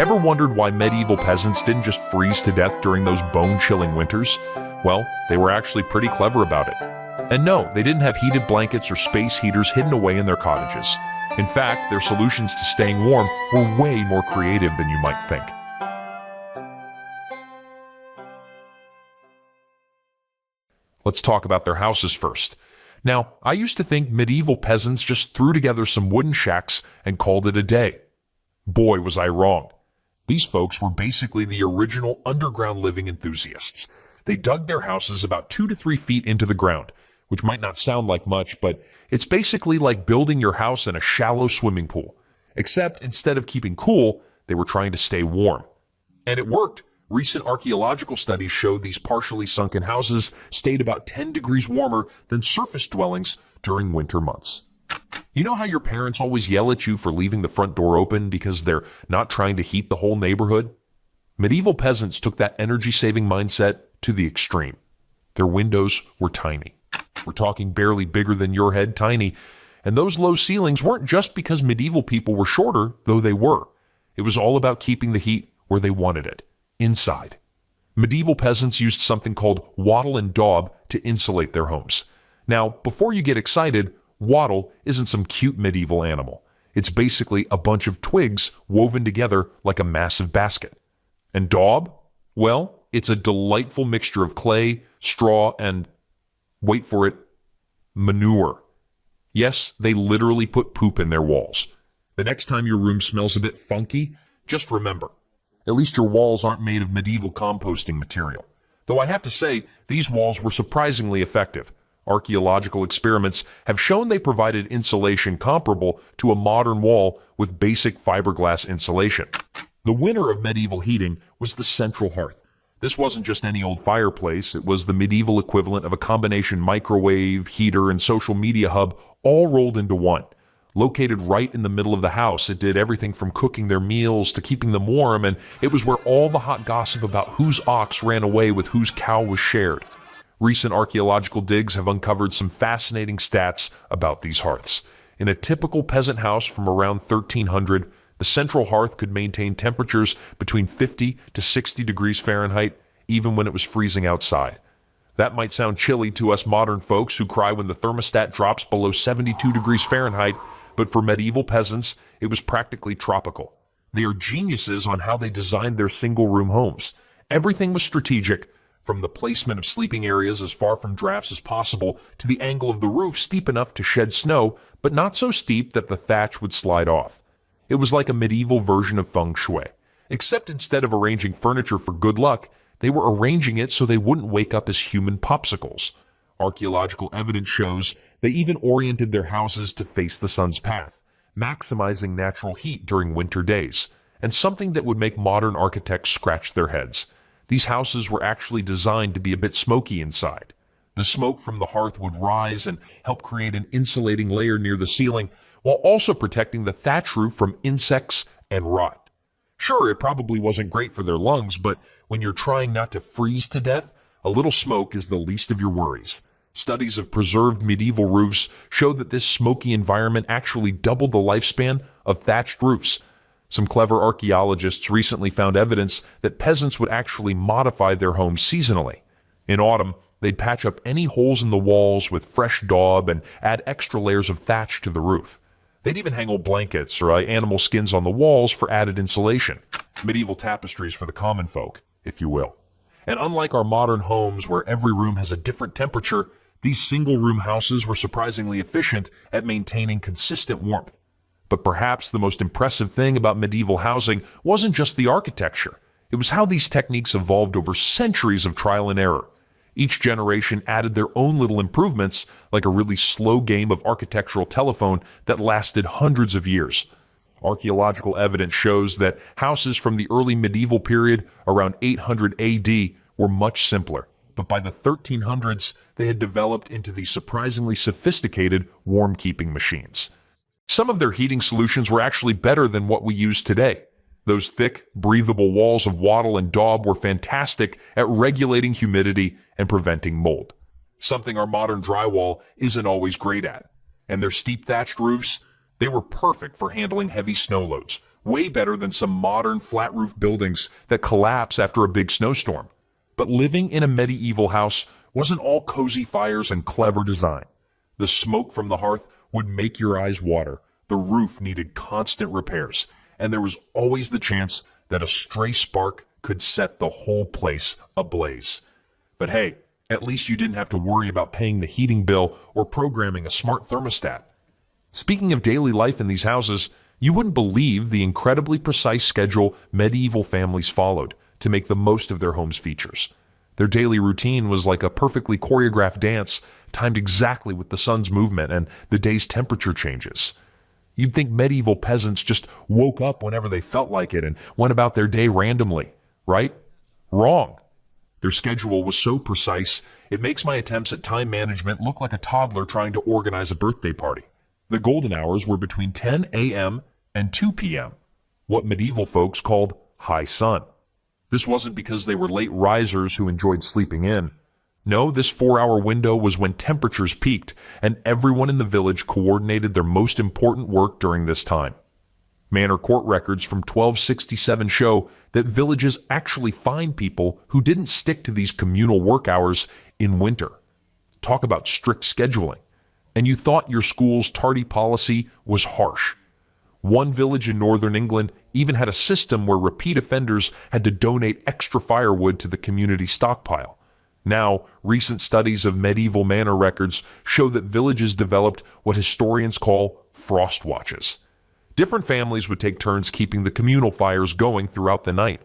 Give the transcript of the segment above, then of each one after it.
Ever wondered why medieval peasants didn't just freeze to death during those bone-chilling winters? Well, they were actually pretty clever about it. And no, they didn't have heated blankets or space heaters hidden away in their cottages. In fact, their solutions to staying warm were way more creative than you might think. Let's talk about their houses first. Now, I used to think medieval peasants just threw together some wooden shacks and called it a day. Boy, was I wrong. These folks were basically the original underground living enthusiasts. They dug their houses about 2 to 3 feet into the ground, which might not sound like much, but it's basically like building your house in a shallow swimming pool. Except instead of keeping cool, they were trying to stay warm. And it worked. Recent archaeological studies showed these partially sunken houses stayed about 10 degrees warmer than surface dwellings during winter months. You know how your parents always yell at you for leaving the front door open because they're not trying to heat the whole neighborhood? Medieval peasants took that energy-saving mindset to the extreme. Their windows were tiny. We're talking barely bigger than your head tiny. And those low ceilings weren't just because medieval people were shorter, though they were. It was all about keeping the heat where they wanted it, inside. Medieval peasants used something called wattle and daub to insulate their homes. Now, before you get excited, wattle isn't some cute medieval animal. It's basically a bunch of twigs woven together like a massive basket. And daub? Well, it's a delightful mixture of clay, straw, and, wait for it, manure. Yes, they literally put poop in their walls. The next time your room smells a bit funky, just remember, at least your walls aren't made of medieval composting material. Though I have to say, these walls were surprisingly effective. Archaeological experiments have shown they provided insulation comparable to a modern wall with basic fiberglass insulation. The winner of medieval heating was the central hearth. This wasn't just any old fireplace, it was the medieval equivalent of a combination microwave, heater, and social media hub all rolled into one. Located right in the middle of the house, it did everything from cooking their meals to keeping them warm, and it was where all the hot gossip about whose ox ran away with whose cow was shared. Recent archaeological digs have uncovered some fascinating stats about these hearths. In a typical peasant house from around 1300, the central hearth could maintain temperatures between 50 to 60 degrees Fahrenheit, even when it was freezing outside. That might sound chilly to us modern folks who cry when the thermostat drops below 72 degrees Fahrenheit, but for medieval peasants, it was practically tropical. They are geniuses on how they designed their single-room homes. Everything was strategic, from the placement of sleeping areas as far from drafts as possible to the angle of the roof steep enough to shed snow, but not so steep that the thatch would slide off. It was like a medieval version of feng shui, except instead of arranging furniture for good luck, they were arranging it so they wouldn't wake up as human popsicles. Archaeological evidence shows they even oriented their houses to face the sun's path, maximizing natural heat during winter days, and something that would make modern architects scratch their heads. These houses were actually designed to be a bit smoky inside. The smoke from the hearth would rise and help create an insulating layer near the ceiling, while also protecting the thatch roof from insects and rot. Sure, it probably wasn't great for their lungs, but when you're trying not to freeze to death, a little smoke is the least of your worries. Studies of preserved medieval roofs show that this smoky environment actually doubled the lifespan of thatched roofs. Some clever archaeologists recently found evidence that peasants would actually modify their homes seasonally. In autumn, they'd patch up any holes in the walls with fresh daub and add extra layers of thatch to the roof. They'd even hang old blankets or animal skins on the walls for added insulation. Medieval tapestries for the common folk, if you will. And unlike our modern homes where every room has a different temperature, these single-room houses were surprisingly efficient at maintaining consistent warmth. But perhaps the most impressive thing about medieval housing wasn't just the architecture. It was how these techniques evolved over centuries of trial and error. Each generation added their own little improvements, like a really slow game of architectural telephone that lasted hundreds of years. Archaeological evidence shows that houses from the early medieval period, around 800 AD, were much simpler. But by the 1300s, they had developed into these surprisingly sophisticated warm-keeping machines. Some of their heating solutions were actually better than what we use today. Those thick, breathable walls of wattle and daub were fantastic at regulating humidity and preventing mold, something our modern drywall isn't always great at. And their steep thatched roofs, they were perfect for handling heavy snow loads, way better than some modern flat-roof buildings that collapse after a big snowstorm. But living in a medieval house wasn't all cozy fires and clever design. The smoke from the hearth would make your eyes water. The roof needed constant repairs, and there was always the chance that a stray spark could set the whole place ablaze. But hey, at least you didn't have to worry about paying the heating bill or programming a smart thermostat. Speaking of daily life in these houses, you wouldn't believe the incredibly precise schedule medieval families followed to make the most of their home's features. Their daily routine was like a perfectly choreographed dance, timed exactly with the sun's movement and the day's temperature changes. You'd think medieval peasants just woke up whenever they felt like it and went about their day randomly, right? Wrong. Their schedule was so precise, it makes my attempts at time management look like a toddler trying to organize a birthday party. The golden hours were between 10 a.m. and 2 p.m., what medieval folks called high sun. This wasn't because they were late risers who enjoyed sleeping in. No, this 4-hour window was when temperatures peaked, and everyone in the village coordinated their most important work during this time. Manor court records from 1267 show that villages actually fined people who didn't stick to these communal work hours in winter. Talk about strict scheduling. And you thought your school's tardy policy was harsh. One village in northern England even had a system where repeat offenders had to donate extra firewood to the community stockpile. Now, recent studies of medieval manor records show that villages developed what historians call frost watches. Different families would take turns keeping the communal fires going throughout the night.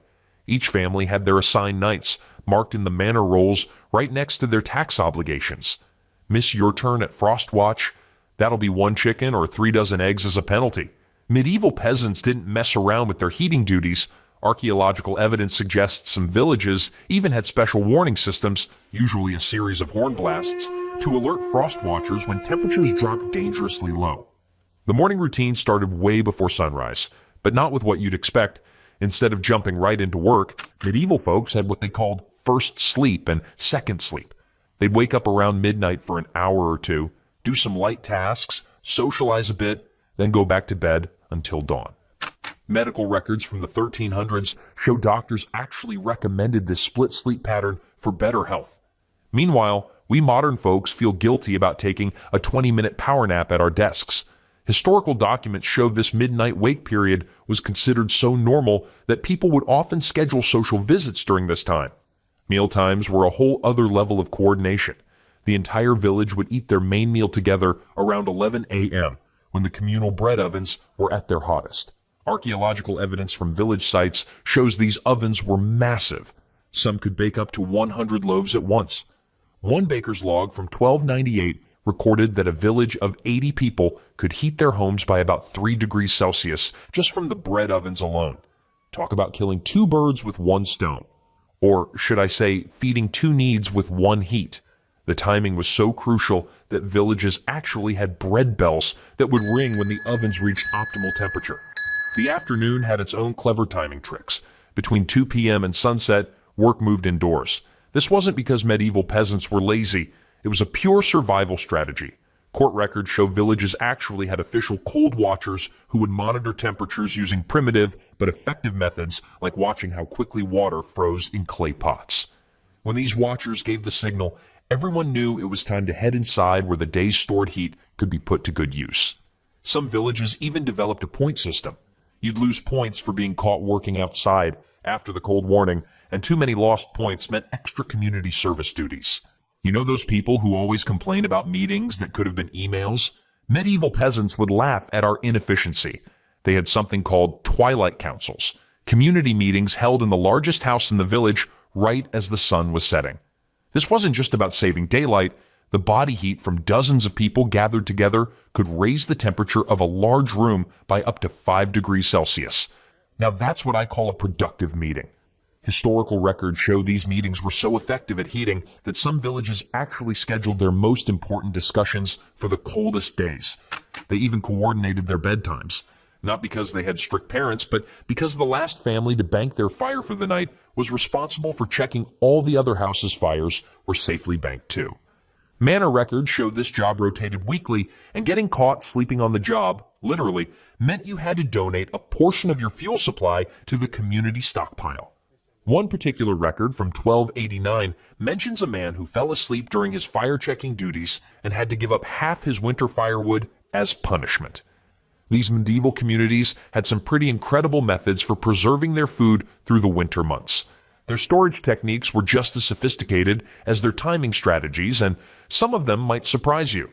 Each family had their assigned nights, marked in the manor rolls right next to their tax obligations. Miss your turn at frost watch? That'll be 1 chicken or 3 dozen eggs as a penalty. Medieval peasants didn't mess around with their heating duties. Archaeological evidence suggests some villages even had special warning systems, usually a series of horn blasts, to alert frost watchers when temperatures dropped dangerously low. The morning routine started way before sunrise, but not with what you'd expect. Instead of jumping right into work, medieval folks had what they called first sleep and second sleep. They'd wake up around midnight for an hour or two, do some light tasks, socialize a bit, then go back to bed until dawn. Medical records from the 1300s show doctors actually recommended this split sleep pattern for better health. Meanwhile, we modern folks feel guilty about taking a 20-minute power nap at our desks. Historical documents show this midnight wake period was considered so normal that people would often schedule social visits during this time. Mealtimes were a whole other level of coordination. The entire village would eat their main meal together around 11 a.m., when the communal bread ovens were at their hottest. Archaeological evidence from village sites shows these ovens were massive. Some could bake up to 100 loaves at once. One baker's log from 1298 recorded that a village of 80 people could heat their homes by about 3 degrees Celsius just from the bread ovens alone. Talk about killing 2 birds with 1 stone. Or should I say, feeding 2 needs with 1 heat. The timing was so crucial that villages actually had bread bells that would ring when the ovens reached optimal temperature. The afternoon had its own clever timing tricks. Between 2 p.m. and sunset, work moved indoors. This wasn't because medieval peasants were lazy. It was a pure survival strategy. Court records show villages actually had official cold watchers who would monitor temperatures using primitive but effective methods like watching how quickly water froze in clay pots. When these watchers gave the signal, everyone knew it was time to head inside where the day's stored heat could be put to good use. Some villages even developed a point system. You'd lose points for being caught working outside after the cold warning, and too many lost points meant extra community service duties. You know those people who always complain about meetings that could have been emails? Medieval peasants would laugh at our inefficiency. They had something called twilight councils, community meetings held in the largest house in the village right as the sun was setting. This wasn't just about saving daylight. The body heat from dozens of people gathered together could raise the temperature of a large room by up to 5 degrees Celsius. Now that's what I call a productive meeting. Historical records show these meetings were so effective at heating that some villages actually scheduled their most important discussions for the coldest days. They even coordinated their bedtimes. Not because they had strict parents, but because the last family to bank their fire for the night was responsible for checking all the other houses' fires were safely banked too. Manor records showed this job rotated weekly, and getting caught sleeping on the job, literally, meant you had to donate a portion of your fuel supply to the community stockpile. One particular record from 1289 mentions a man who fell asleep during his fire-checking duties and had to give up half his winter firewood as punishment. These medieval communities had some pretty incredible methods for preserving their food through the winter months. Their storage techniques were just as sophisticated as their timing strategies, and some of them might surprise you.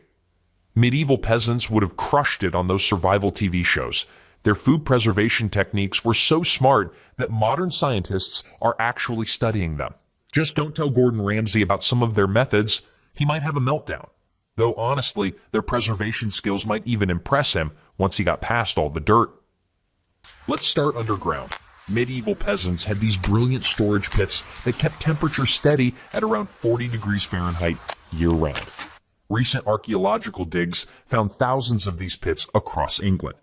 Medieval peasants would have crushed it on those survival TV shows. Their food preservation techniques were so smart that modern scientists are actually studying them. Just don't tell Gordon Ramsay about some of their methods. He might have a meltdown. Though honestly, their preservation skills might even impress him once he got past all the dirt. Let's start underground. Medieval peasants had these brilliant storage pits that kept temperature steady at around 40 degrees Fahrenheit year-round. Recent archaeological digs found thousands of these pits across England.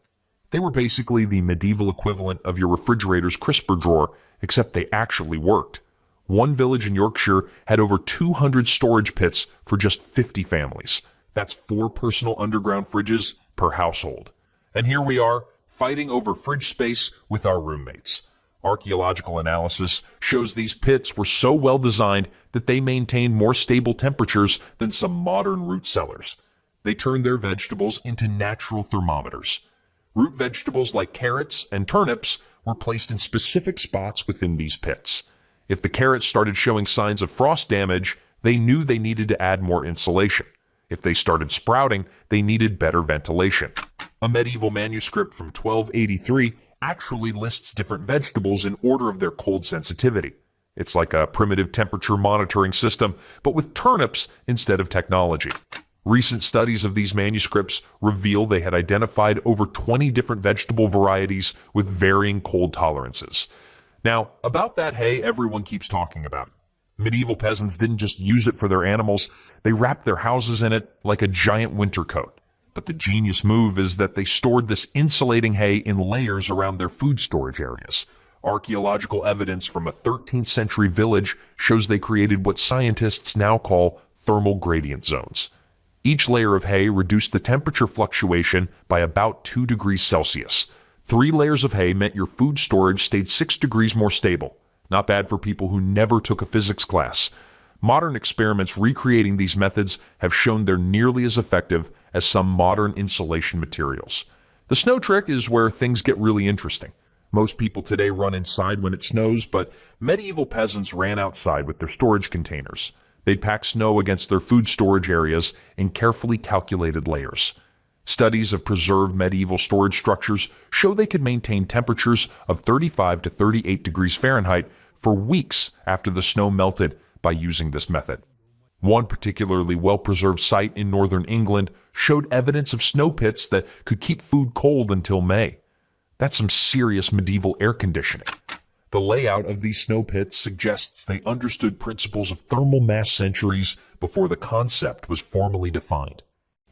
They were basically the medieval equivalent of your refrigerator's crisper drawer, except they actually worked. One village in Yorkshire had over 200 storage pits for just 50 families. That's 4 personal underground fridges per household. And here we are, fighting over fridge space with our roommates. Archaeological analysis shows these pits were so well designed that they maintained more stable temperatures than some modern root cellars. They turned their vegetables into natural thermometers. Root vegetables like carrots and turnips were placed in specific spots within these pits. If the carrots started showing signs of frost damage, they knew they needed to add more insulation. If they started sprouting, they needed better ventilation. A medieval manuscript from 1283 actually lists different vegetables in order of their cold sensitivity. It's like a primitive temperature monitoring system, but with turnips instead of technology. Recent studies of these manuscripts reveal they had identified over 20 different vegetable varieties with varying cold tolerances. Now, about that hay everyone keeps talking about. Medieval peasants didn't just use it for their animals, they wrapped their houses in it like a giant winter coat. But the genius move is that they stored this insulating hay in layers around their food storage areas. Archaeological evidence from a 13th century village shows they created what scientists now call thermal gradient zones. Each layer of hay reduced the temperature fluctuation by about 2 degrees Celsius. 3 layers of hay meant your food storage stayed 6 degrees more stable. Not bad for people who never took a physics class. Modern experiments recreating these methods have shown they're nearly as effective as some modern insulation materials. The snow trick is where things get really interesting. Most people today run inside when it snows, but medieval peasants ran outside with their storage containers. They'd pack snow against their food storage areas in carefully calculated layers. Studies of preserved medieval storage structures show they could maintain temperatures of 35 to 38 degrees Fahrenheit for weeks after the snow melted by using this method. One particularly well-preserved site in northern England showed evidence of snow pits that could keep food cold until May. That's some serious medieval air conditioning. The layout of these snow pits suggests they understood principles of thermal mass centuries before the concept was formally defined.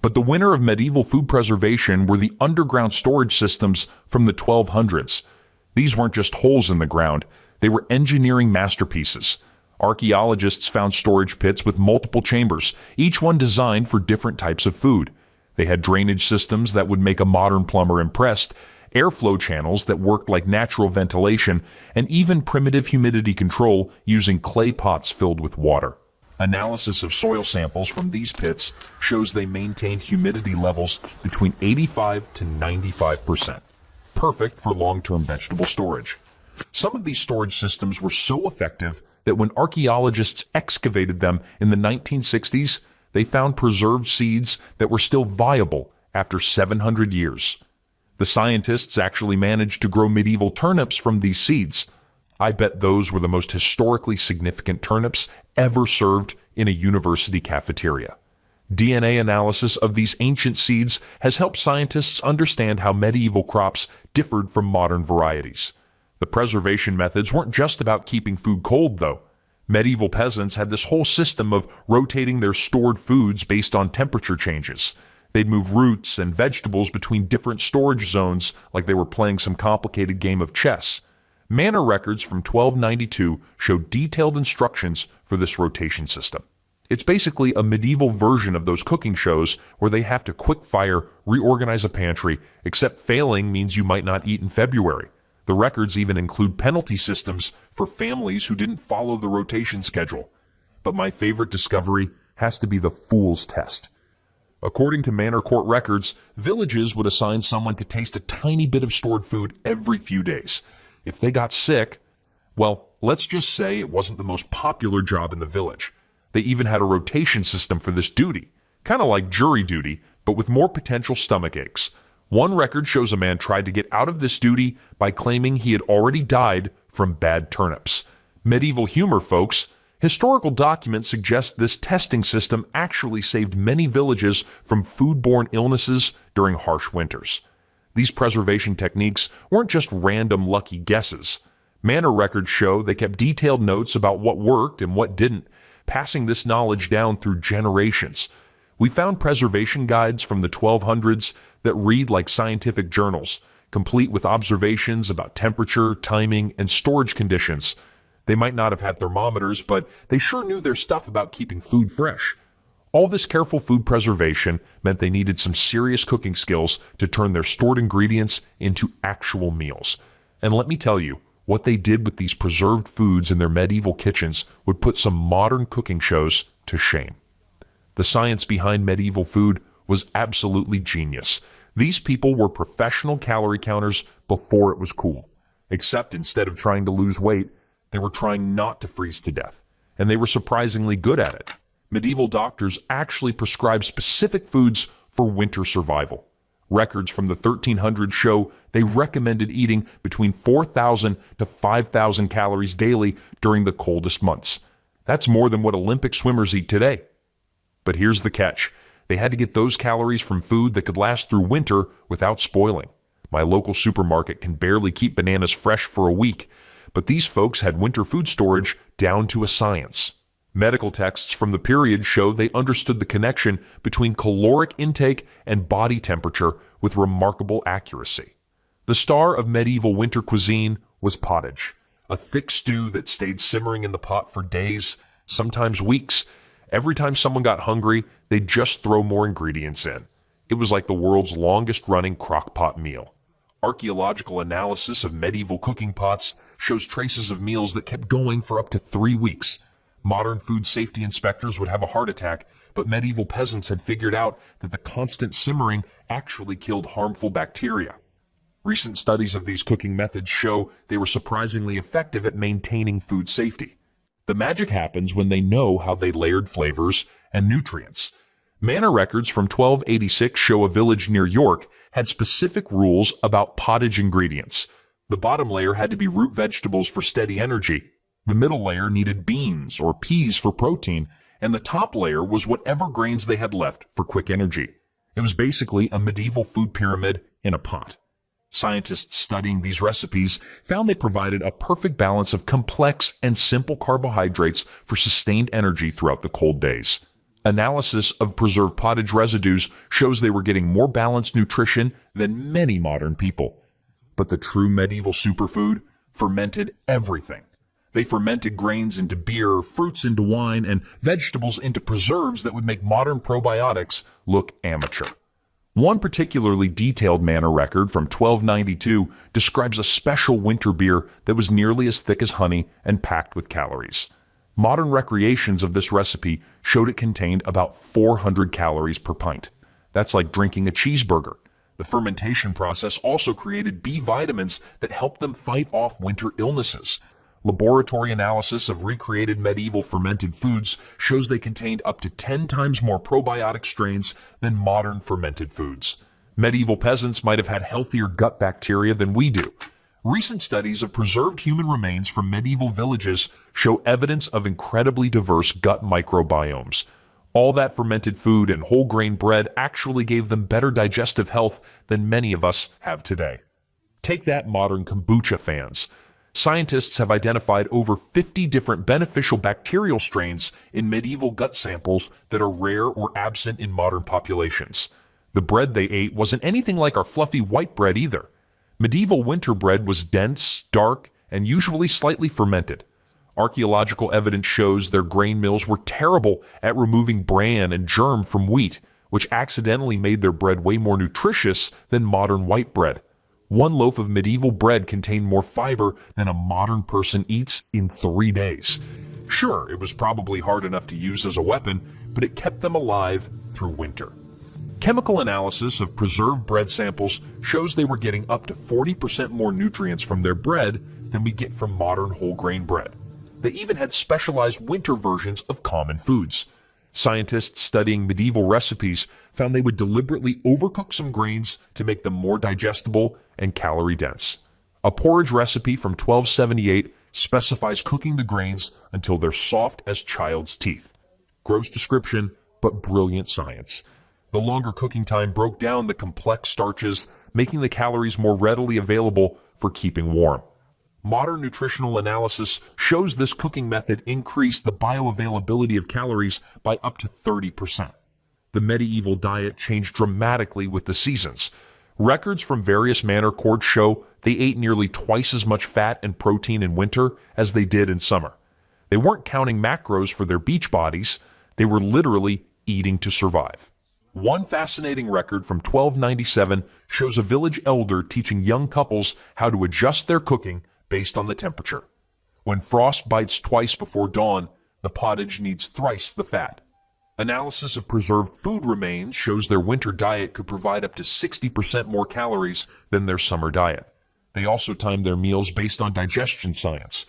But the winner of medieval food preservation were the underground storage systems from the 1200s. These weren't just holes in the ground, they were engineering masterpieces. Archaeologists found storage pits with multiple chambers, each one designed for different types of food. They had drainage systems that would make a modern plumber impressed, airflow channels that worked like natural ventilation, and even primitive humidity control using clay pots filled with water. Analysis of soil samples from these pits shows they maintained humidity levels between 85 to 95%, perfect for long-term vegetable storage. Some of these storage systems were so effective that when archaeologists excavated them in the 1960s, they found preserved seeds that were still viable after 700 years. The scientists actually managed to grow medieval turnips from these seeds. I bet those were the most historically significant turnips ever served in a university cafeteria. DNA analysis of these ancient seeds has helped scientists understand how medieval crops differed from modern varieties. The preservation methods weren't just about keeping food cold, though. Medieval peasants had this whole system of rotating their stored foods based on temperature changes. They'd move roots and vegetables between different storage zones like they were playing some complicated game of chess. Manor records from 1292 show detailed instructions for this rotation system. It's basically a medieval version of those cooking shows where they have to quick fire, reorganize a pantry, except failing means you might not eat in February. The records even include penalty systems for families who didn't follow the rotation schedule. But my favorite discovery has to be the fool's test. According to manor court records, villages would assign someone to taste a tiny bit of stored food every few days. If they got sick, well, let's just say it wasn't the most popular job in the village. They even had a rotation system for this duty, kind of like jury duty, but with more potential stomach aches. One record shows a man tried to get out of this duty by claiming he had already died from bad turnips. Medieval humor, folks. Historical documents suggest this testing system actually saved many villages from foodborne illnesses during harsh winters. These preservation techniques weren't just random lucky guesses. Manor records show they kept detailed notes about what worked and what didn't, passing this knowledge down through generations. We found preservation guides from the 1200s that read like scientific journals, complete with observations about temperature, timing, and storage conditions. They might not have had thermometers, but they sure knew their stuff about keeping food fresh. All this careful food preservation meant they needed some serious cooking skills to turn their stored ingredients into actual meals. And let me tell you, what they did with these preserved foods in their medieval kitchens would put some modern cooking shows to shame. The science behind medieval food was absolutely genius. These people were professional calorie counters before it was cool. Except instead of trying to lose weight, they were trying not to freeze to death. And they were surprisingly good at it. Medieval doctors actually prescribed specific foods for winter survival. Records from the 1300s show they recommended eating between 4,000 to 5,000 calories daily during the coldest months. That's more than what Olympic swimmers eat today. But here's the catch. They had to get those calories from food that could last through winter without spoiling. My local supermarket can barely keep bananas fresh for a week, but these folks had winter food storage down to a science. Medical texts from the period show they understood the connection between caloric intake and body temperature with remarkable accuracy. The star of medieval winter cuisine was pottage, a thick stew that stayed simmering in the pot for days, sometimes weeks. Every time someone got hungry, they'd just throw more ingredients in. It was like the world's longest-running crock-pot meal. Archaeological analysis of medieval cooking pots shows traces of meals that kept going for up to 3 weeks. Modern food safety inspectors would have a heart attack, but medieval peasants had figured out that the constant simmering actually killed harmful bacteria. Recent studies of these cooking methods show they were surprisingly effective at maintaining food safety. The magic happens when they know how they layered flavors and nutrients. Manor records from 1286 show a village near York had specific rules about pottage ingredients. The bottom layer had to be root vegetables for steady energy. The middle layer needed beans or peas for protein, and the top layer was whatever grains they had left for quick energy. It was basically a medieval food pyramid in a pot. Scientists studying these recipes found they provided a perfect balance of complex and simple carbohydrates for sustained energy throughout the cold days. Analysis of preserved pottage residues shows they were getting more balanced nutrition than many modern people. But the true medieval superfood fermented everything. They fermented grains into beer, fruits into wine, and vegetables into preserves that would make modern probiotics look amateur. One particularly detailed manor record from 1292 describes a special winter beer that was nearly as thick as honey and packed with calories. Modern recreations of this recipe showed it contained about 400 calories per pint. That's like drinking a cheeseburger. The fermentation process also created B vitamins that helped them fight off winter illnesses. Laboratory analysis of recreated medieval fermented foods shows they contained up to 10 times more probiotic strains than modern fermented foods. Medieval peasants might have had healthier gut bacteria than we do. Recent studies of preserved human remains from medieval villages show evidence of incredibly diverse gut microbiomes. All that fermented food and whole grain bread actually gave them better digestive health than many of us have today. Take that, modern kombucha fans. Scientists have identified over 50 different beneficial bacterial strains in medieval gut samples that are rare or absent in modern populations. The bread they ate wasn't anything like our fluffy white bread either. Medieval winter bread was dense, dark, and usually slightly fermented. Archaeological evidence shows their grain mills were terrible at removing bran and germ from wheat, which accidentally made their bread way more nutritious than modern white bread. One loaf of medieval bread contained more fiber than a modern person eats in 3 days. Sure, it was probably hard enough to use as a weapon, but it kept them alive through winter. Chemical analysis of preserved bread samples shows they were getting up to 40% more nutrients from their bread than we get from modern whole grain bread. They even had specialized winter versions of common foods. Scientists studying medieval recipes found they would deliberately overcook some grains to make them more digestible and calorie-dense. A porridge recipe from 1278 specifies cooking the grains until they're soft as child's teeth. Gross description, but brilliant science. The longer cooking time broke down the complex starches, making the calories more readily available for keeping warm. Modern nutritional analysis shows this cooking method increased the bioavailability of calories by up to 30%. The medieval diet changed dramatically with the seasons. Records from various manor courts show they ate nearly twice as much fat and protein in winter as they did in summer. They weren't counting macros for their beach bodies, they were literally eating to survive. One fascinating record from 1297 shows a village elder teaching young couples how to adjust their cooking based on the temperature. When frost bites twice before dawn, the pottage needs thrice the fat. Analysis of preserved food remains shows their winter diet could provide up to 60% more calories than their summer diet. They also timed their meals based on digestion science.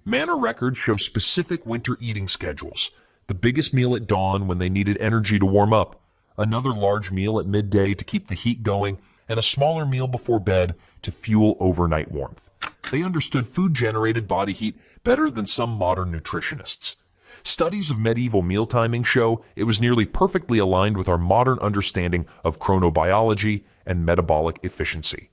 Manor records show specific winter eating schedules. The biggest meal at dawn when they needed energy to warm up, another large meal at midday to keep the heat going, and a smaller meal before bed to fuel overnight warmth. They understood food-generated body heat better than some modern nutritionists. Studies of medieval meal timing show it was nearly perfectly aligned with our modern understanding of chronobiology and metabolic efficiency.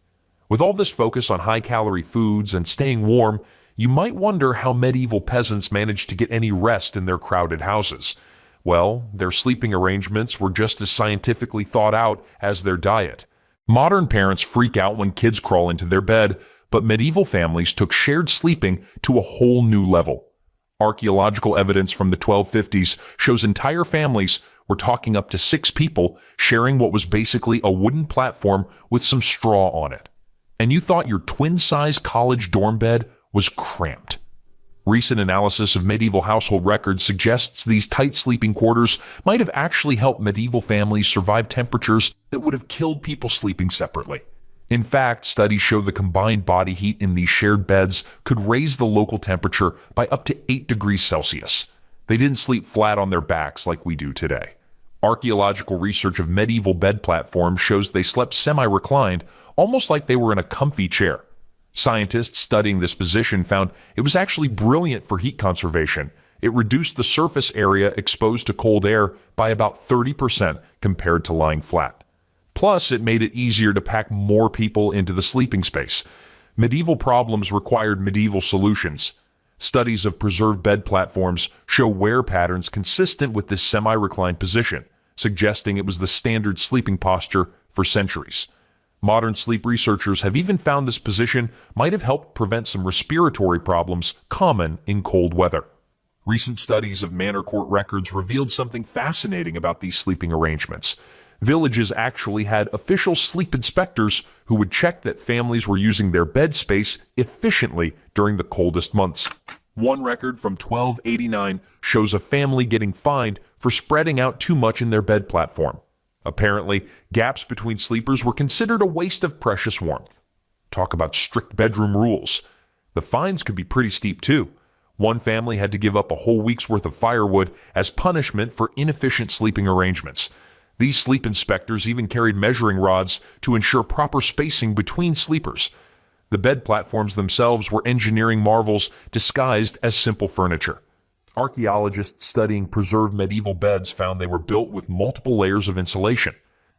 With all this focus on high-calorie foods and staying warm, you might wonder how medieval peasants managed to get any rest in their crowded houses. Well, their sleeping arrangements were just as scientifically thought out as their diet. Modern parents freak out when kids crawl into their bed, but medieval families took shared sleeping to a whole new level. Archaeological evidence from the 1250s shows entire families, we're talking up to 6 people, sharing what was basically a wooden platform with some straw on it. And you thought your twin-size college dorm bed was cramped. Recent analysis of medieval household records suggests these tight sleeping quarters might have actually helped medieval families survive temperatures that would have killed people sleeping separately. In fact, studies show the combined body heat in these shared beds could raise the local temperature by up to 8 degrees Celsius. They didn't sleep flat on their backs like we do today. Archaeological research of medieval bed platforms shows they slept semi-reclined, almost like they were in a comfy chair. Scientists studying this position found it was actually brilliant for heat conservation. It reduced the surface area exposed to cold air by about 30% compared to lying flat. Plus, it made it easier to pack more people into the sleeping space. Medieval problems required medieval solutions. Studies of preserved bed platforms show wear patterns consistent with this semi-reclined position, suggesting it was the standard sleeping posture for centuries. Modern sleep researchers have even found this position might have helped prevent some respiratory problems common in cold weather. Recent studies of manor court records revealed something fascinating about these sleeping arrangements. Villages actually had official sleep inspectors who would check that families were using their bed space efficiently during the coldest months. One record from 1289 shows a family getting fined for spreading out too much in their bed platform. Apparently, gaps between sleepers were considered a waste of precious warmth. Talk about strict bedroom rules. The fines could be pretty steep too. One family had to give up a whole week's worth of firewood as punishment for inefficient sleeping arrangements. These sleep inspectors even carried measuring rods to ensure proper spacing between sleepers. The bed platforms themselves were engineering marvels disguised as simple furniture. Archaeologists studying preserved medieval beds found they were built with multiple layers of insulation.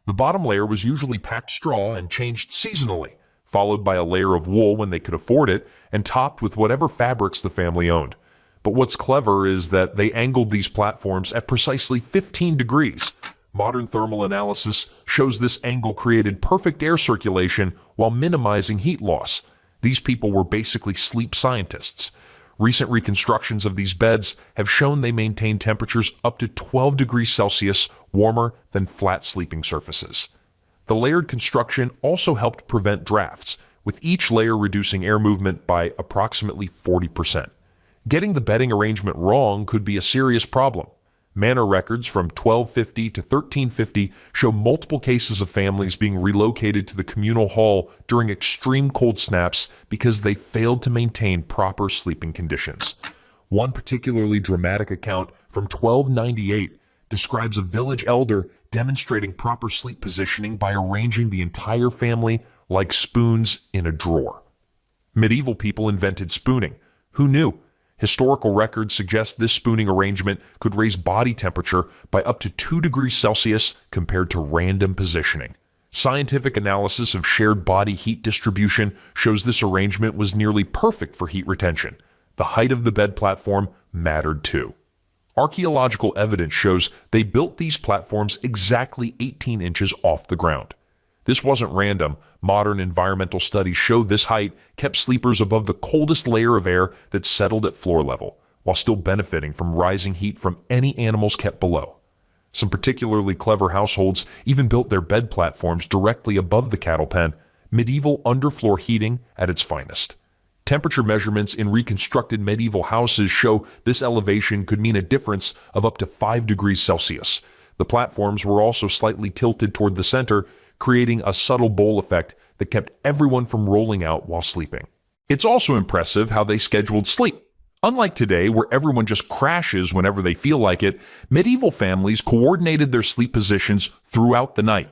The bottom layer was usually packed straw and changed seasonally, followed by a layer of wool when they could afford it, and topped with whatever fabrics the family owned. But what's clever is that they angled these platforms at precisely 15 degrees. Modern thermal analysis shows this angle created perfect air circulation while minimizing heat loss. These people were basically sleep scientists. Recent reconstructions of these beds have shown they maintain temperatures up to 12 degrees Celsius warmer than flat sleeping surfaces. The layered construction also helped prevent drafts, with each layer reducing air movement by approximately 40%. Getting the bedding arrangement wrong could be a serious problem. Manor records from 1250 to 1350 show multiple cases of families being relocated to the communal hall during extreme cold snaps because they failed to maintain proper sleeping conditions. One particularly dramatic account from 1298 describes a village elder demonstrating proper sleep positioning by arranging the entire family like spoons in a drawer. Medieval people invented spooning. Who knew? Historical records suggest this spooning arrangement could raise body temperature by up to 2 degrees Celsius compared to random positioning. Scientific analysis of shared body heat distribution shows this arrangement was nearly perfect for heat retention. The height of the bed platform mattered too. Archaeological evidence shows they built these platforms exactly 18 inches off the ground. This wasn't random. Modern environmental studies show this height kept sleepers above the coldest layer of air that settled at floor level, while still benefiting from rising heat from any animals kept below. Some particularly clever households even built their bed platforms directly above the cattle pen, medieval underfloor heating at its finest. Temperature measurements in reconstructed medieval houses show this elevation could mean a difference of up to 5 degrees Celsius. The platforms were also slightly tilted toward the center, creating a subtle bowl effect that kept everyone from rolling out while sleeping. It's also impressive how they scheduled sleep. Unlike today, where everyone just crashes whenever they feel like it, medieval families coordinated their sleep positions throughout the night.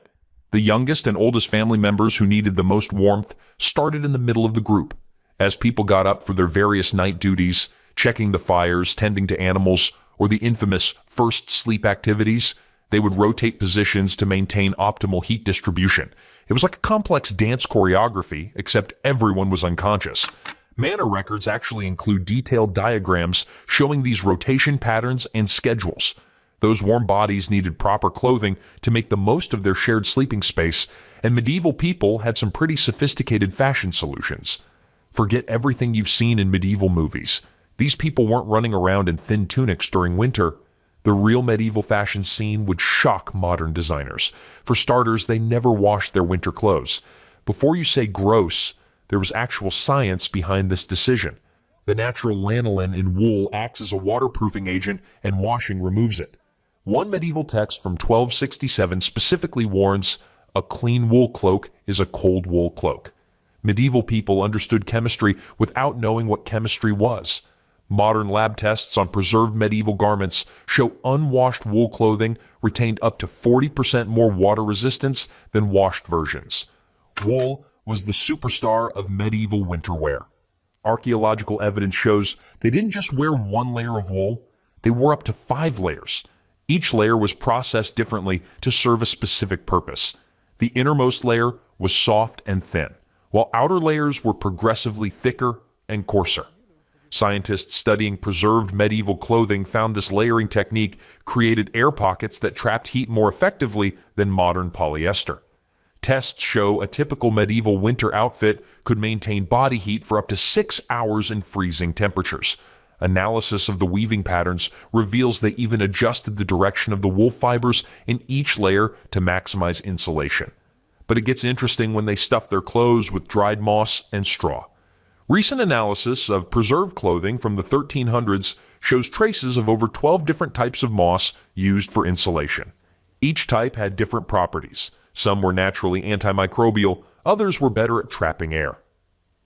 The youngest and oldest family members who needed the most warmth started in the middle of the group. As people got up for their various night duties, checking the fires, tending to animals, or the infamous first sleep activities, they would rotate positions to maintain optimal heat distribution. It was like a complex dance choreography, except everyone was unconscious. Manor records actually include detailed diagrams showing these rotation patterns and schedules. Those warm bodies needed proper clothing to make the most of their shared sleeping space, and medieval people had some pretty sophisticated fashion solutions. Forget everything you've seen in medieval movies. These people weren't running around in thin tunics during winter. The real medieval fashion scene would shock modern designers. For starters, they never washed their winter clothes. Before you say gross, there was actual science behind this decision. The natural lanolin in wool acts as a waterproofing agent, and washing removes it. One medieval text from 1267 specifically warns, "A clean wool cloak is a cold wool cloak." Medieval people understood chemistry without knowing what chemistry was. Modern lab tests on preserved medieval garments show unwashed wool clothing retained up to 40% more water resistance than washed versions. Wool was the superstar of medieval winter wear. Archaeological evidence shows they didn't just wear one layer of wool, they wore up to 5 layers. Each layer was processed differently to serve a specific purpose. The innermost layer was soft and thin, while outer layers were progressively thicker and coarser. Scientists studying preserved medieval clothing found this layering technique created air pockets that trapped heat more effectively than modern polyester. Tests show a typical medieval winter outfit could maintain body heat for up to 6 hours in freezing temperatures. Analysis of the weaving patterns reveals they even adjusted the direction of the wool fibers in each layer to maximize insulation. But it gets interesting when they stuff their clothes with dried moss and straw. Recent analysis of preserved clothing from the 1300s shows traces of over 12 different types of moss used for insulation. Each type had different properties. Some were naturally antimicrobial, others were better at trapping air.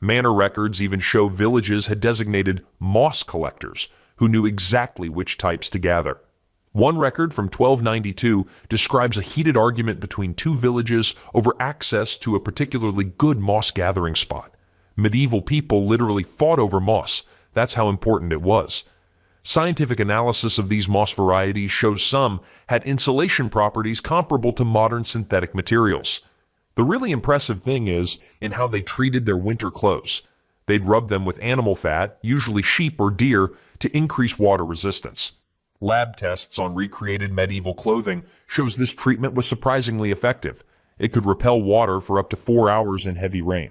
Manor records even show villages had designated moss collectors who knew exactly which types to gather. One record from 1292 describes a heated argument between 2 villages over access to a particularly good moss gathering spot. Medieval people literally fought over moss. That's how important it was. Scientific analysis of these moss varieties shows some had insulation properties comparable to modern synthetic materials. The really impressive thing is in how they treated their winter clothes. They'd rub them with animal fat, usually sheep or deer, to increase water resistance. Lab tests on recreated medieval clothing shows this treatment was surprisingly effective. It could repel water for up to 4 hours in heavy rain.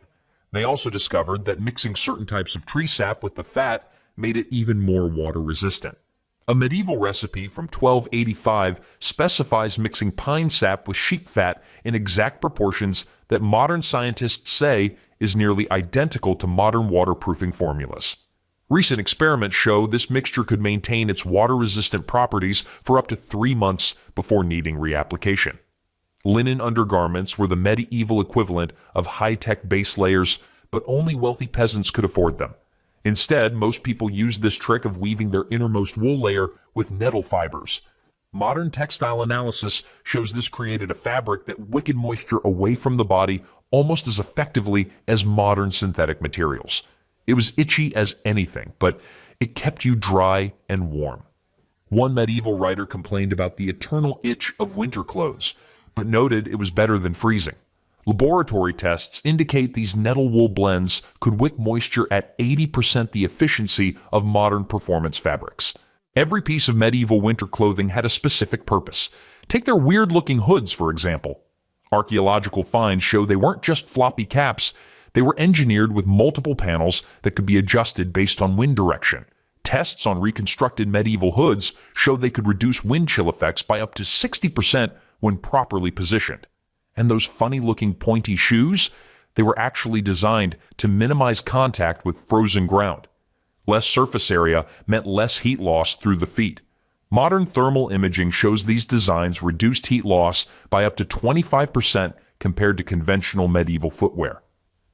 They also discovered that mixing certain types of tree sap with the fat made it even more water resistant. A medieval recipe from 1285 specifies mixing pine sap with sheep fat in exact proportions that modern scientists say is nearly identical to modern waterproofing formulas. Recent experiments show this mixture could maintain its water-resistant properties for up to 3 months before needing reapplication. Linen undergarments were the medieval equivalent of high-tech base layers, but only wealthy peasants could afford them. Instead, most people used this trick of weaving their innermost wool layer with nettle fibers. Modern textile analysis shows this created a fabric that wickeded moisture away from the body almost as effectively as modern synthetic materials. It was itchy as anything, but it kept you dry and warm. One medieval writer complained about the eternal itch of winter clothes, but noted it was better than freezing. Laboratory tests indicate these nettle wool blends could wick moisture at 80% the efficiency of modern performance fabrics. Every piece of medieval winter clothing had a specific purpose. Take their weird-looking hoods, for example. Archaeological finds show they weren't just floppy caps. They were engineered with multiple panels that could be adjusted based on wind direction. Tests on reconstructed medieval hoods show they could reduce wind chill effects by up to 60% when properly positioned. And those funny-looking pointy shoes, they were actually designed to minimize contact with frozen ground. Less surface area meant less heat loss through the feet. Modern thermal imaging shows these designs reduced heat loss by up to 25% compared to conventional medieval footwear.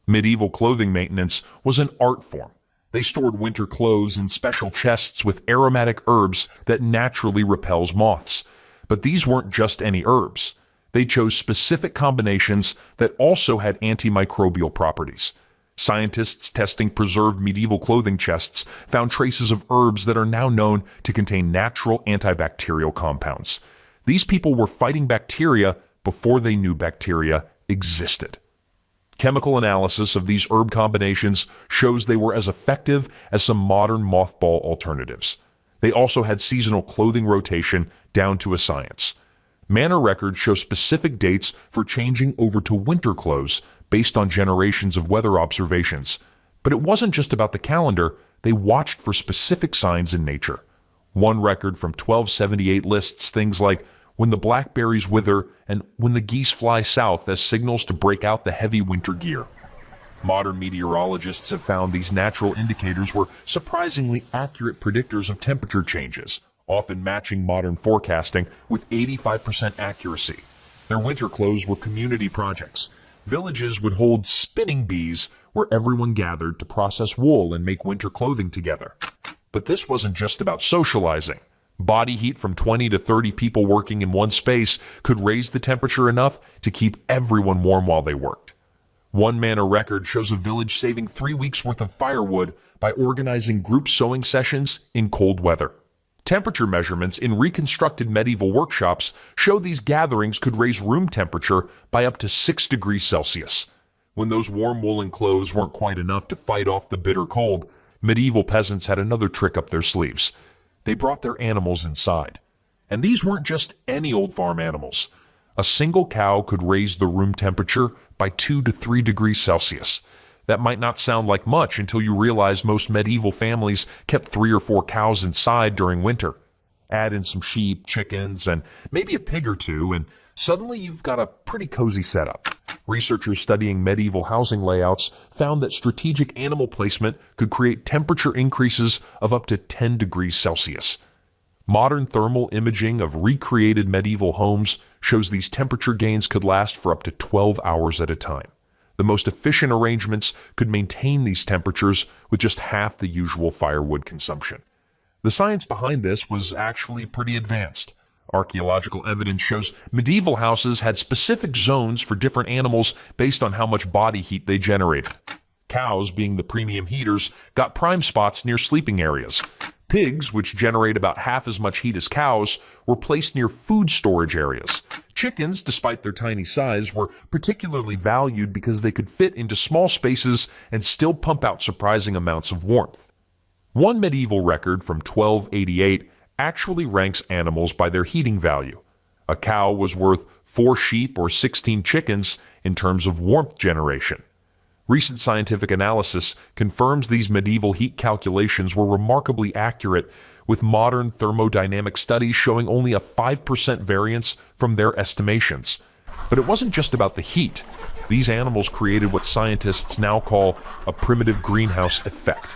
Medieval clothing maintenance was an art form. They stored winter clothes in special chests with aromatic herbs that naturally repels moths. But these weren't just any herbs. They chose specific combinations that also had antimicrobial properties. Scientists testing preserved medieval clothing chests found traces of herbs that are now known to contain natural antibacterial compounds. These people were fighting bacteria before they knew bacteria existed. Chemical analysis of these herb combinations shows they were as effective as some modern mothball alternatives. They also had seasonal clothing rotation down to a science. Manor records show specific dates for changing over to winter clothes based on generations of weather observations. But it wasn't just about the calendar, they watched for specific signs in nature. One record from 1278 lists things like when the blackberries wither and when the geese fly south as signals to break out the heavy winter gear. Modern meteorologists have found these natural indicators were surprisingly accurate predictors of temperature changes, often matching modern forecasting with 85% accuracy. Their winter clothes were community projects. Villages would hold spinning bees where everyone gathered to process wool and make winter clothing together. But this wasn't just about socializing. Body heat from 20 to 30 people working in one space could raise the temperature enough to keep everyone warm while they worked. One manor record shows a village saving 3 weeks' worth of firewood by organizing group sewing sessions in cold weather. Temperature measurements in reconstructed medieval workshops show these gatherings could raise room temperature by up to 6 degrees Celsius. When those warm woolen clothes weren't quite enough to fight off the bitter cold, medieval peasants had another trick up their sleeves. They brought their animals inside. And these weren't just any old farm animals. A single cow could raise the room temperature by 2 to 3 degrees Celsius. That might not sound like much until you realize most medieval families kept 3 or 4 cows inside during winter. Add in some sheep, chickens, and maybe a pig or two, and suddenly you've got a pretty cozy setup. Researchers studying medieval housing layouts found that strategic animal placement could create temperature increases of up to 10 degrees Celsius. Modern thermal imaging of recreated medieval homes shows these temperature gains could last for up to 12 hours at a time. The most efficient arrangements could maintain these temperatures with just half the usual firewood consumption. The science behind this was actually pretty advanced. Archaeological evidence shows medieval houses had specific zones for different animals based on how much body heat they generated. Cows, being the premium heaters, got prime spots near sleeping areas. Pigs, which generate about half as much heat as cows, were placed near food storage areas. Chickens, despite their tiny size, were particularly valued because they could fit into small spaces and still pump out surprising amounts of warmth. One medieval record from 1288 actually ranks animals by their heating value. A cow was worth 4 sheep or 16 chickens in terms of warmth generation. Recent scientific analysis confirms these medieval heat calculations were remarkably accurate, with modern thermodynamic studies showing only a 5% variance from their estimations. But it wasn't just about the heat. These animals created what scientists now call a primitive greenhouse effect.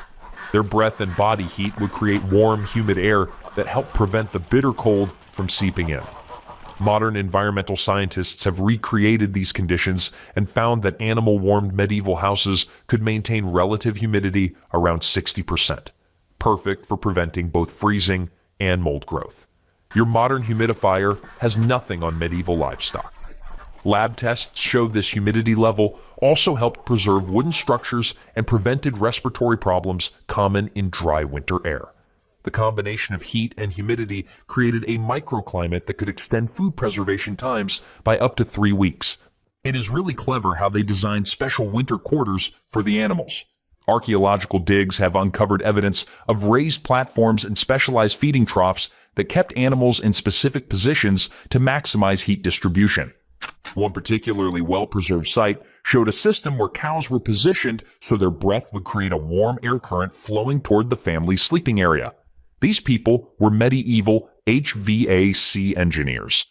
Their breath and body heat would create warm, humid air that helped prevent the bitter cold from seeping in. Modern environmental scientists have recreated these conditions and found that animal-warmed medieval houses could maintain relative humidity around 60%, perfect for preventing both freezing and mold growth. Your modern humidifier has nothing on medieval livestock. Lab tests showed this humidity level also helped preserve wooden structures and prevented respiratory problems common in dry winter air. The combination of heat and humidity created a microclimate that could extend food preservation times by up to 3 weeks. It is really clever how they designed special winter quarters for the animals. Archaeological digs have uncovered evidence of raised platforms and specialized feeding troughs that kept animals in specific positions to maximize heat distribution. One particularly well-preserved site showed a system where cows were positioned so their breath would create a warm air current flowing toward the family's sleeping area. These people were medieval HVAC engineers.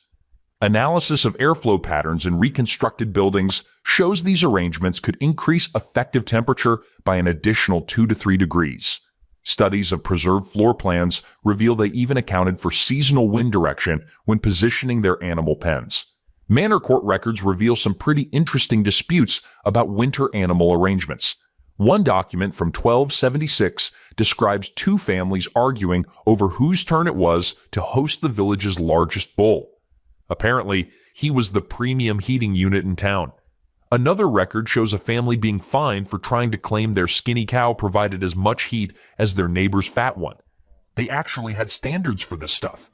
Analysis of airflow patterns in reconstructed buildings shows these arrangements could increase effective temperature by an additional 2 to 3 degrees. Studies of preserved floor plans reveal they even accounted for seasonal wind direction when positioning their animal pens. Manor court records reveal some pretty interesting disputes about winter animal arrangements. One document from 1276 describes 2 families arguing over whose turn it was to host the village's largest bull. Apparently, he was the premium heating unit in town. Another record shows a family being fined for trying to claim their skinny cow provided as much heat as their neighbor's fat one. They actually had standards for this stuff.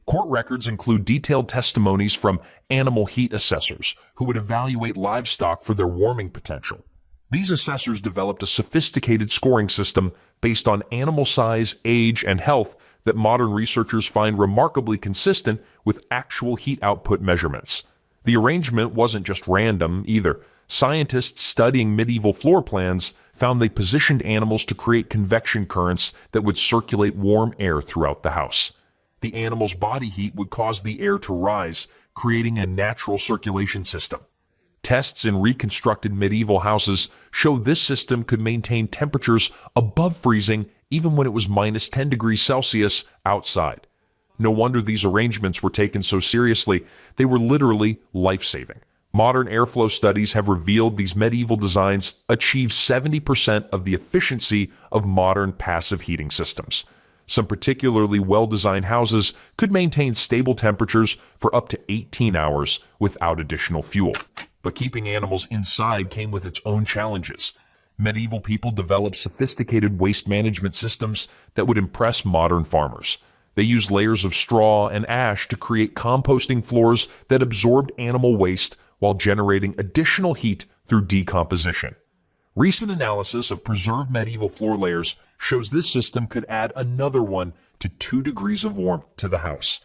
Court records include detailed testimonies from animal heat assessors who would evaluate livestock for their warming potential. These assessors developed a sophisticated scoring system based on animal size, age, and health that modern researchers find remarkably consistent with actual heat output measurements. The arrangement wasn't just random either. Scientists studying medieval floor plans found they positioned animals to create convection currents that would circulate warm air throughout the house. The animal's body heat would cause the air to rise, creating a natural circulation system. Tests in reconstructed medieval houses show this system could maintain temperatures above freezing even when it was minus 10 degrees Celsius outside. No wonder these arrangements were taken so seriously. They were literally life-saving. Modern airflow studies have revealed these medieval designs achieve 70% of the efficiency of modern passive heating systems. Some particularly well-designed houses could maintain stable temperatures for up to 18 hours without additional fuel. But keeping animals inside came with its own challenges. Medieval people developed sophisticated waste management systems that would impress modern farmers. They used layers of straw and ash to create composting floors that absorbed animal waste while generating additional heat through decomposition. Recent analysis of preserved medieval floor layers shows this system could add another 1 to 2 degrees of warmth to the house.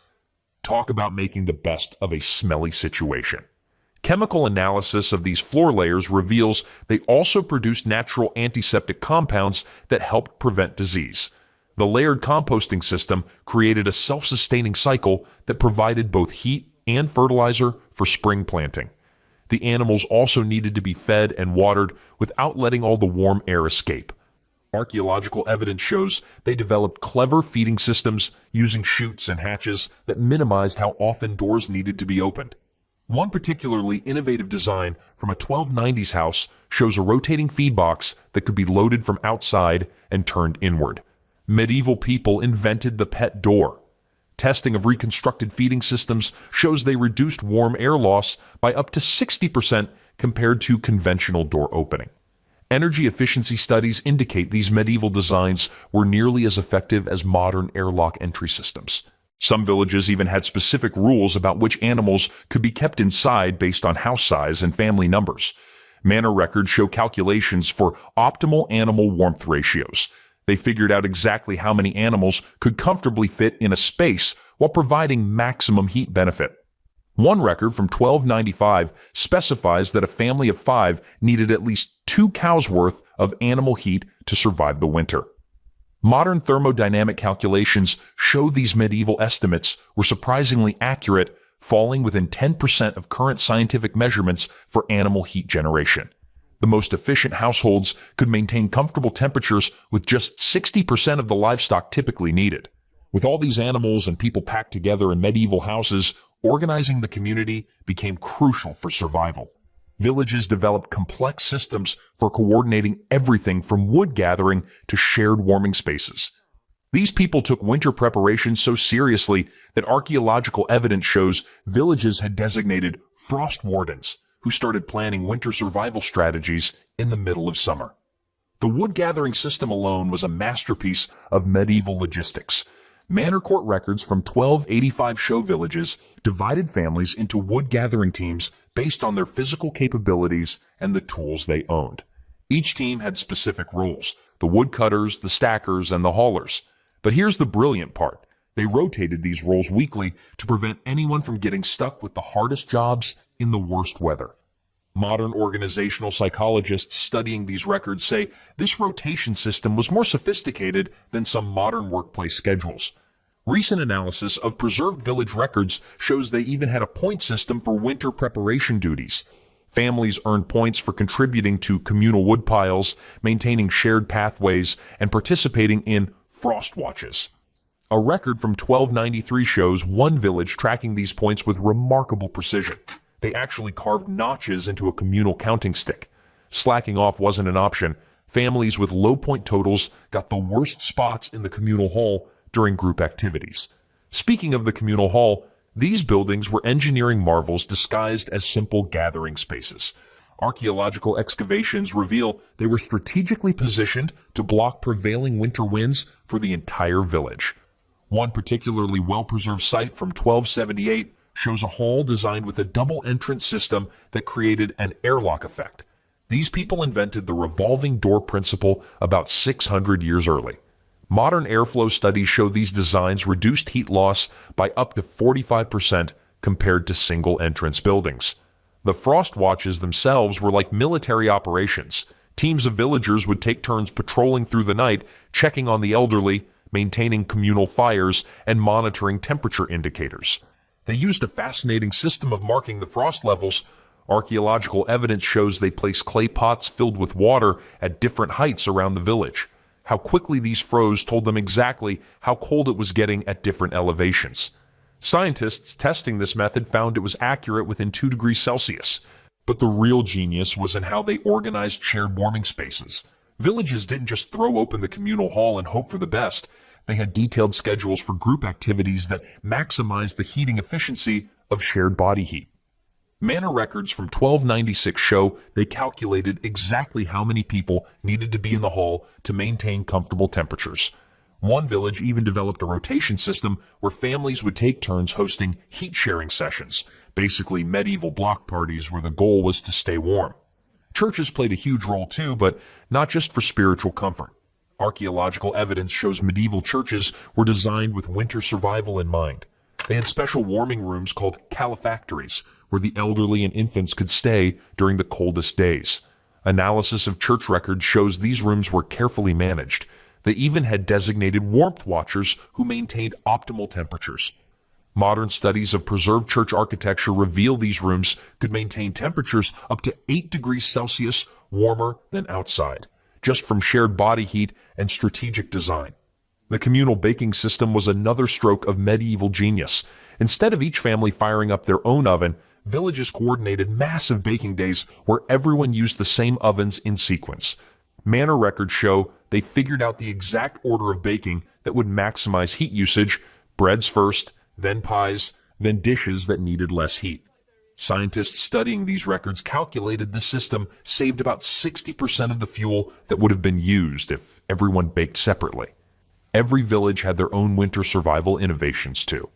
Talk about making the best of a smelly situation. Chemical analysis of these floor layers reveals they also produce natural antiseptic compounds that helped prevent disease. The layered composting system created a self-sustaining cycle that provided both heat and fertilizer for spring planting. The animals also needed to be fed and watered without letting all the warm air escape. Archaeological evidence shows they developed clever feeding systems using chutes and hatches that minimized how often doors needed to be opened. One particularly innovative design from a 1290s house shows a rotating feed box that could be loaded from outside and turned inward. Medieval people invented the pet door. Testing of reconstructed feeding systems shows they reduced warm air loss by up to 60% compared to conventional door opening. Energy efficiency studies indicate these medieval designs were nearly as effective as modern airlock entry systems. Some villages even had specific rules about which animals could be kept inside based on house size and family numbers. Manor records show calculations for optimal animal warmth ratios. They figured out exactly how many animals could comfortably fit in a space while providing maximum heat benefit. One record from 1295 specifies that a family of 5 needed at least 2 cows' worth of animal heat to survive the winter. Modern thermodynamic calculations show these medieval estimates were surprisingly accurate, falling within 10% of current scientific measurements for animal heat generation. The most efficient households could maintain comfortable temperatures with just 60% of the livestock typically needed. With all these animals and people packed together in medieval houses, organizing the community became crucial for survival. Villages developed complex systems for coordinating everything from wood gathering to shared warming spaces. These people took winter preparation so seriously that archaeological evidence shows villages had designated frost wardens who started planning winter survival strategies in the middle of summer. The wood gathering system alone was a masterpiece of medieval logistics. Manor court records from 1285 show villages divided families into wood gathering teams based on their physical capabilities and the tools they owned. Each team had specific roles: the woodcutters, the stackers, and the haulers. But here's the brilliant part. They rotated these roles weekly to prevent anyone from getting stuck with the hardest jobs in the worst weather. Modern organizational psychologists studying these records say this rotation system was more sophisticated than some modern workplace schedules. Recent analysis of preserved village records shows they even had a point system for winter preparation duties. Families earned points for contributing to communal wood piles, maintaining shared pathways, and participating in frost watches. A record from 1293 shows one village tracking these points with remarkable precision. They actually carved notches into a communal counting stick. Slacking off wasn't an option. Families with low point totals got the worst spots in the communal hall during group activities. Speaking of the communal hall, these buildings were engineering marvels disguised as simple gathering spaces. Archaeological excavations reveal they were strategically positioned to block prevailing winter winds for the entire village. One particularly well-preserved site from 1278 shows a hall designed with a double entrance system that created an airlock effect. These people invented the revolving door principle about 600 years early. Modern airflow studies show these designs reduced heat loss by up to 45% compared to single-entrance buildings. The frost watches themselves were like military operations. Teams of villagers would take turns patrolling through the night, checking on the elderly, maintaining communal fires, and monitoring temperature indicators. They used a fascinating system of marking the frost levels. Archaeological evidence shows they placed clay pots filled with water at different heights around the village. How quickly these froze told them exactly how cold it was getting at different elevations. Scientists testing this method found it was accurate within 2 degrees Celsius. But the real genius was in how they organized shared warming spaces. Villages didn't just throw open the communal hall and hope for the best. They had detailed schedules for group activities that maximized the heating efficiency of shared body heat. Manor records from 1296 show they calculated exactly how many people needed to be in the hall to maintain comfortable temperatures. One village even developed a rotation system where families would take turns hosting heat-sharing sessions, basically medieval block parties where the goal was to stay warm. Churches played a huge role too, but not just for spiritual comfort. Archaeological evidence shows medieval churches were designed with winter survival in mind. They had special warming rooms called calefactories, where the elderly and infants could stay during the coldest days. Analysis of church records shows these rooms were carefully managed. They even had designated warmth watchers who maintained optimal temperatures. Modern studies of preserved church architecture reveal these rooms could maintain temperatures up to 8 degrees Celsius warmer than outside, just from shared body heat and strategic design. The communal baking system was another stroke of medieval genius. Instead of each family firing up their own oven, villages coordinated massive baking days where everyone used the same ovens in sequence. Manor records show they figured out the exact order of baking that would maximize heat usage: breads first, then pies, then dishes that needed less heat. Scientists studying these records calculated the system saved about 60% of the fuel that would have been used if everyone baked separately. Every village had their own winter survival innovations too.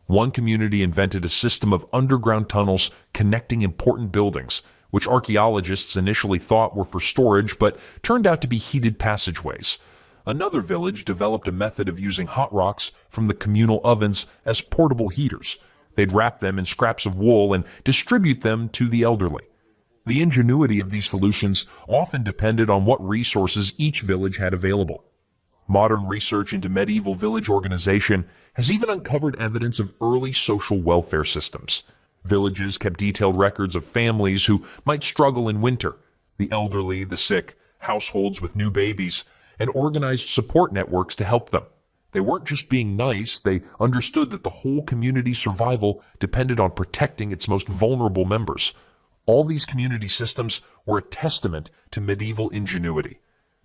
One community invented a system of underground tunnels connecting important buildings, which archaeologists initially thought were for storage but turned out to be heated passageways. Another village developed a method of using hot rocks from the communal ovens as portable heaters. They'd wrap them in scraps of wool and distribute them to the elderly. The ingenuity of these solutions often depended on what resources each village had available. Modern research into medieval village organization has even uncovered evidence of early social welfare systems. Villages kept detailed records of families who might struggle in winter, the elderly, the sick, households with new babies, and organized support networks to help them. They weren't just being nice, they understood that the whole community's survival depended on protecting its most vulnerable members. All these community systems were a testament to medieval ingenuity.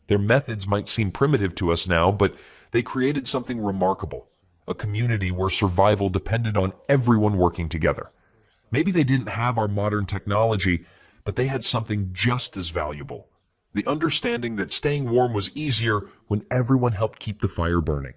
Their methods might seem primitive to us now, but they created something remarkable, a community where survival depended on everyone working together. Maybe they didn't have our modern technology, but they had something just as valuable, the understanding that staying warm was easier when everyone helped keep the fire burning.